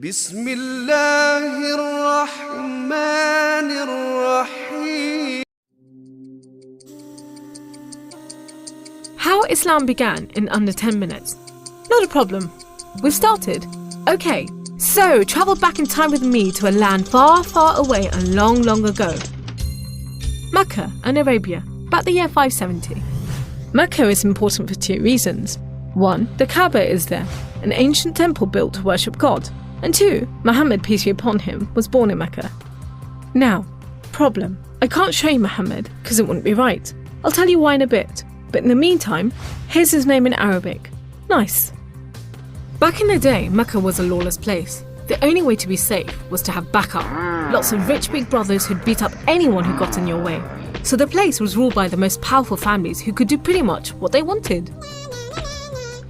بسم الله الرحمن الرحيم. How Islam began in under 10 minutes. Not a problem. We've started. Okay, so travel back in time with me to a land far, far away and long, long ago. Mecca and Arabia, about the year 570. Mecca is important for two reasons. One, the Kaaba is there, an ancient temple built to worship God. And two, Muhammad, peace be upon him, was born in Mecca. Now, problem. I can't show you Muhammad because it wouldn't be right. I'll tell you why in a bit. But in the meantime, here's his name in Arabic. Nice. Back in the day, Mecca was a lawless place. The only way to be safe was to have backup. Lots of rich big brothers who'd beat up anyone who got in your way. So the place was ruled by the most powerful families who could do pretty much what they wanted.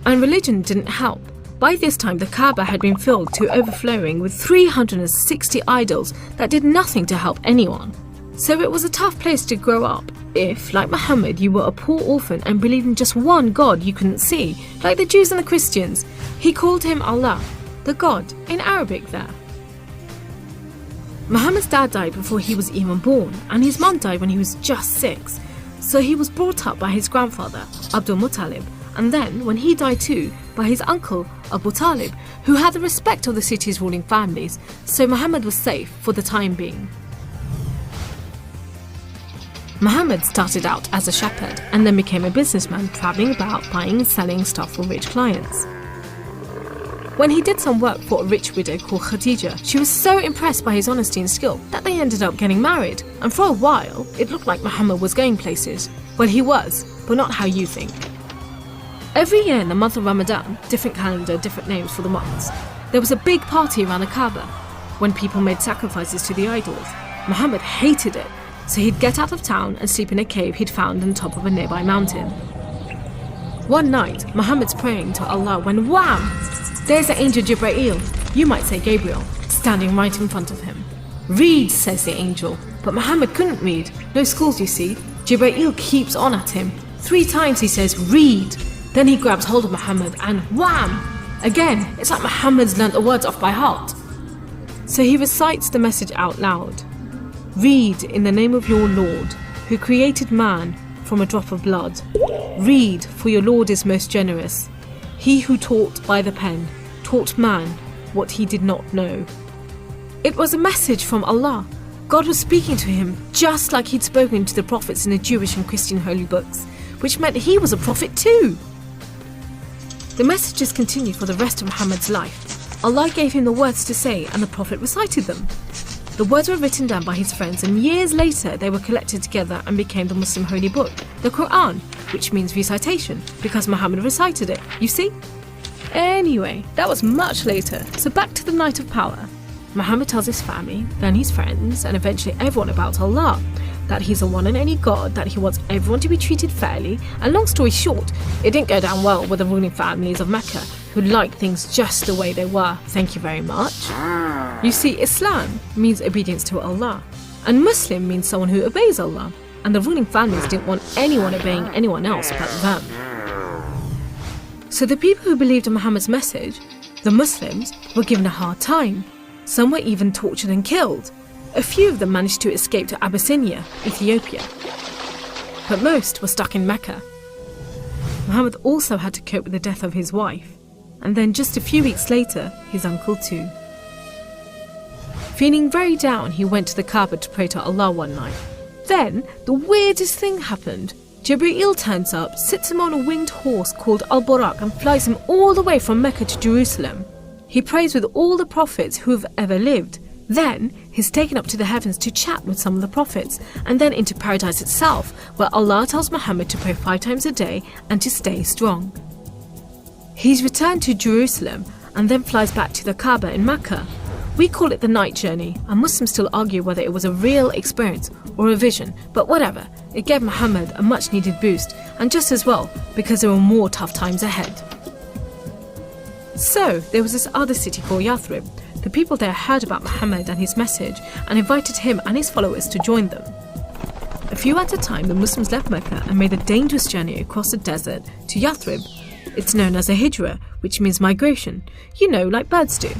And religion didn't help. By this time, the Kaaba had been filled to overflowing with 360 idols that did nothing to help anyone. So it was a tough place to grow up if, like Muhammad, you were a poor orphan and believed in just one God you couldn't see, like the Jews and the Christians. He called him Allah, the God, in Arabic there. Muhammad's dad died before he was even born, and his mum died when he was just 6. So he was brought up by his grandfather, Abdul Muttalib, and then, when he died too, by his uncle, Abu Talib, who had the respect of the city's ruling families, so Muhammad was safe for the time being. Muhammad started out as a shepherd and then became a businessman travelling about buying and selling stuff for rich clients. When he did some work for a rich widow called Khadija, she was so impressed by his honesty and skill that they ended up getting married, and for a while it looked like Muhammad was going places. Well, he was, but not how you think. Every year in the month of Ramadan, different calendar, different names for the months, there was a big party around the Kaaba when people made sacrifices to the idols. Muhammad hated it, so he'd get out of town and sleep in a cave he'd found on top of a nearby mountain. One night, Muhammad's praying to Allah when wham! There's the angel Jibreel, you might say Gabriel, standing right in front of him. Read, says the angel, but Muhammad couldn't read. No schools, you see. Jibreel keeps on at him. 3 times he says, read. Then he grabs hold of Muhammad and wham! Again, it's like Muhammad's learnt the words off by heart. So he recites the message out loud. Read in the name of your Lord, who created man from a drop of blood. Read, for your Lord is most generous. He who taught by the pen, taught man what he did not know. It was a message from Allah. God was speaking to him just like he'd spoken to the prophets in the Jewish and Christian holy books, which meant he was a prophet too. The messages continued for the rest of Muhammad's life. Allah gave him the words to say and the Prophet recited them. The words were written down by his friends, and years later they were collected together and became the Muslim holy book, the Quran, which means recitation, because Muhammad recited it, you see? Anyway, that was much later, so back to the night of power. Muhammad tells his family, then his friends, and eventually everyone about Allah, that he's the one and only God, that he wants everyone to be treated fairly, and long story short, it didn't go down well with the ruling families of Mecca, who liked things just the way they were, thank you very much. You see, Islam means obedience to Allah, and Muslim means someone who obeys Allah, and the ruling families didn't want anyone obeying anyone else but them. So the people who believed in Muhammad's message, the Muslims, were given a hard time. Some were even tortured and killed. A few of them managed to escape to Abyssinia, Ethiopia. But most were stuck in Mecca. Muhammad also had to cope with the death of his wife, and then just a few weeks later, his uncle too. Feeling very down, he went to the Kaaba to pray to Allah one night. Then, the weirdest thing happened. Jibreel turns up, sits him on a winged horse called Al-Buraq and flies him all the way from Mecca to Jerusalem. He prays with all the prophets who have ever lived. Then, he's taken up to the heavens to chat with some of the prophets, and then into paradise itself, where Allah tells Muhammad to pray 5 times a day and to stay strong. He's returned to Jerusalem and then flies back to the Kaaba in Mecca. We call it the night journey, and Muslims still argue whether it was a real experience or a vision, but whatever, it gave Muhammad a much needed boost, and just as well, because there were more tough times ahead. So, there was this other city called Yathrib. The people there heard about Muhammad and his message and invited him and his followers to join them. A few at a time, the Muslims left Mecca and made a dangerous journey across the desert to Yathrib. It's known as a hijra, which means migration, like birds do.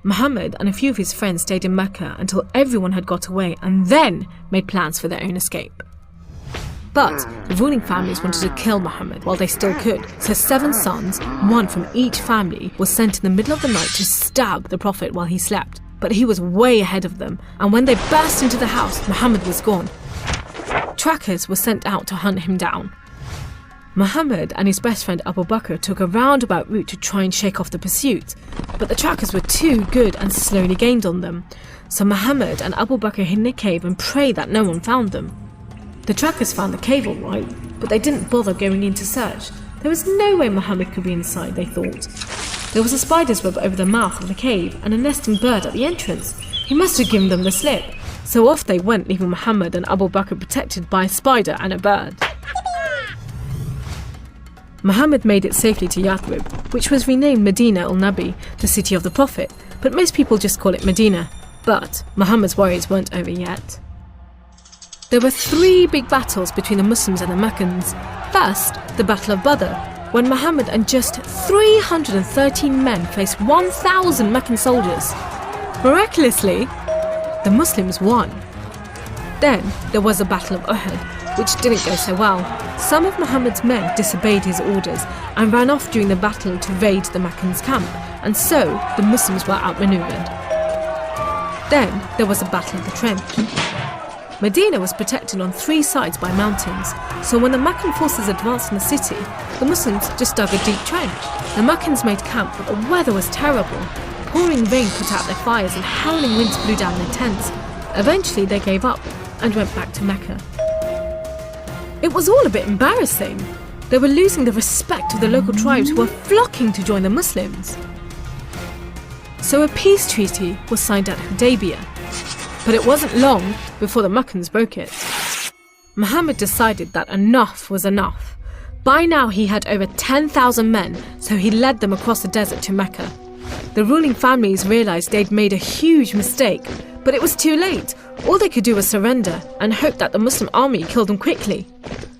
Muhammad and a few of his friends stayed in Mecca until everyone had got away and then made plans for their own escape. But the ruling families wanted to kill Muhammad while they still could, so 7 sons, one from each family, were sent in the middle of the night to stab the Prophet while he slept. But he was way ahead of them, and when they burst into the house, Muhammad was gone. Trackers were sent out to hunt him down. Muhammad and his best friend Abu Bakr took a roundabout route to try and shake off the pursuit, but the trackers were too good and slowly gained on them. So Muhammad and Abu Bakr hid in a cave and prayed that no one found them. The trackers found the cave all right, but they didn't bother going in to search. There was no way Muhammad could be inside, they thought. There was a spider's web over the mouth of the cave and a nesting bird at the entrance. He must have given them the slip. So off they went, leaving Muhammad and Abu Bakr protected by a spider and a bird. Muhammad made it safely to Yathrib, which was renamed Medina al-Nabi, the city of the Prophet, but most people just call it Medina. But Muhammad's worries weren't over yet. There were 3 big battles between the Muslims and the Meccans. First, the Battle of Badr, when Muhammad and just 313 men faced 1,000 Meccan soldiers. Miraculously, the Muslims won. Then there was the Battle of Uhud, which didn't go so well. Some of Muhammad's men disobeyed his orders and ran off during the battle to raid the Meccans' camp, and so the Muslims were outmaneuvered. Then there was the Battle of the Trench. Medina was protected on 3 sides by mountains, so when the Meccan forces advanced in the city, the Muslims just dug a deep trench. The Meccans made camp, but the weather was terrible. Pouring rain put out their fires and howling winds blew down their tents. Eventually they gave up and went back to Mecca. It was all a bit embarrassing. They were losing the respect of the local tribes who were flocking to join the Muslims. So a peace treaty was signed at Hudaybiyah. But it wasn't long before the Meccans broke it. Muhammad decided that enough was enough. By now he had over 10,000 men, so he led them across the desert to Mecca. The ruling families realised they'd made a huge mistake, but it was too late. All they could do was surrender and hope that the Muslim army killed them quickly.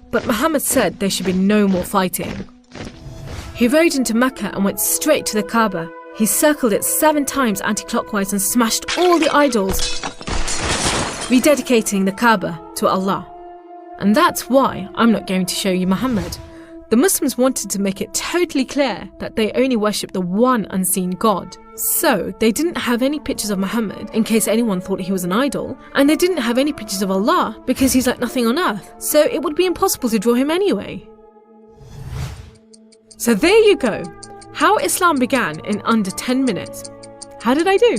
But Muhammad said there should be no more fighting. He rode into Mecca and went straight to the Kaaba. He circled it 7 times anti-clockwise and smashed all the idols, rededicating the Kaaba to Allah. And that's why I'm not going to show you Muhammad. The Muslims wanted to make it totally clear that they only worship the one unseen God. So they didn't have any pictures of Muhammad in case anyone thought he was an idol, and they didn't have any pictures of Allah because he's like nothing on earth, so it would be impossible to draw him anyway. So there you go, how Islam began in under 10 minutes. How did I do?